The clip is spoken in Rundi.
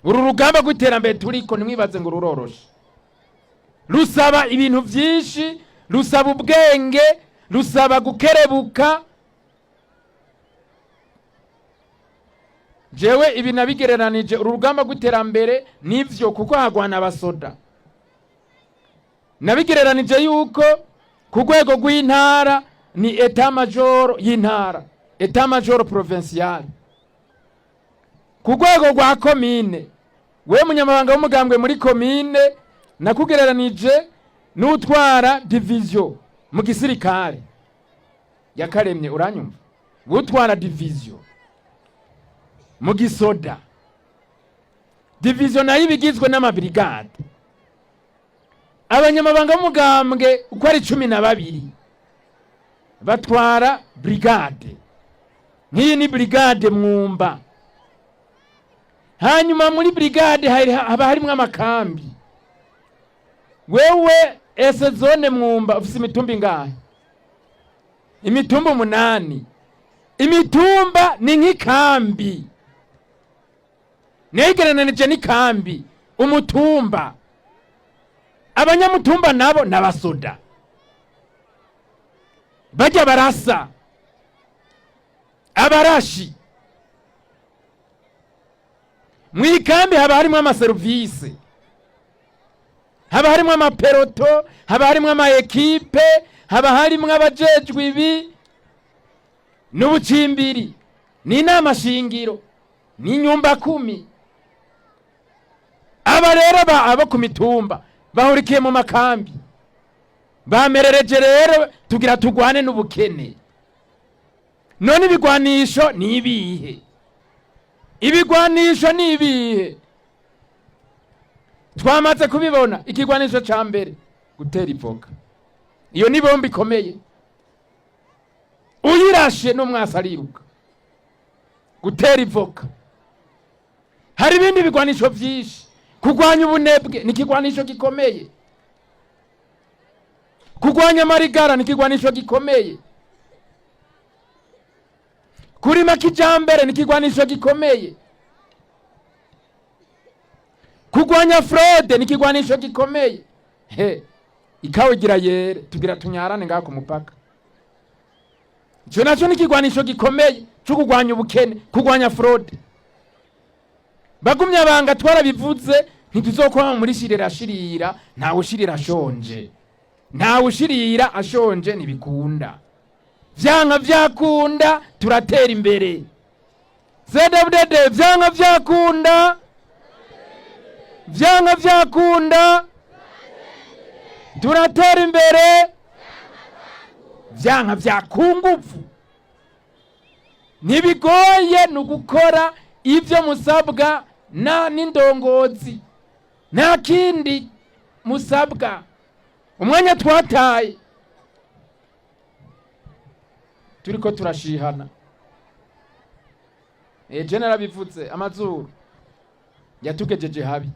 uru rugamba rw'iterambere turiko nimwibaze ngo ruroroshe, rusaba ibintu byinshi, rusaba ubwenge, rusaba gukerebuka. Jewe ibi nabigereranije uru rugamba rw'iterambere nivyo kuko hagwana abasoda. Nabigereranije yuko ku rwego rw'intara ni etat major y'intara, etat major provincial. Ku rwego rwa komine, we munyamabanga w'umugambwe muri komine, nakugereranije n'utwara division mu gisirikare yakaremye, uranyumva, utwara division mu gisoda, division nayo ibigizwe n'amabrigade. Abanyamabanga w'umugambwe uko ari 12 batwara brigade, nk'iyi ni brigade Mwumba. Hanyuma muri brigade haba harimwo amakambi. Wewe ese zone Mwumba ufise imitumba ingahe? Imitumba 8. Imitumba ni nk'ikambi, negerananije n'ikambi umutumba. Abanyamutumba nabo n'abasoda, bajya barasa abarashi. Mwikambi haba harimwo amaserivisi, haba harimwo amapeloto, haba harimwo amaekipe, haba harimwo abajejwe ibi n'ubucimbiri, n'inama shingiro, n'inyumba 10. Aba rero abo ku mitumba bahurikiye mu makambi, bamerereje rero tugira tugwane n'ubukene. None ibigwanisho ni ibihe? Ibigwanisho ni ibihe? Twamaze kubibona. Ikigwanisho ca mbere gutera ivoka, iyo ni bombi ikomeye, uyirashe n'umwasi ariruka. Gutera ivoka. Hari ibindi bigwanisho vyinshi. Kugwanya ubunebwe ni ikigwanisho gikomeye, kugwanya marigara ni ikigwanisho gikomeye, kurima kijambere ni ikigwanisho gikomeye, kugwanya fraude ni ikigwanisho gikomeye. Ikawe gira yere tugira tunyarane ngaha ku mupaka, ico naco ni ikigwanisho gikomeye cyo kugwanya ubukene, kugwanya fraude. Bagumya banga twarabivuze, ntituzokoma muri shirira shirira, ntawe ushirira ashonje, ntawe ushirira ashonje nibikunda. Vyanka vyakunda turatera imbere. ZWD vyanka vyakunda, vyanka vyakunda turatera imbere. Vyanka vyakungufu nibigoye nugukora ivyo musabwa n'indongozi, nta kindi musabwa. Umwanya twataye turiko turashihana. General bivuze amazuru yatugejeje habi.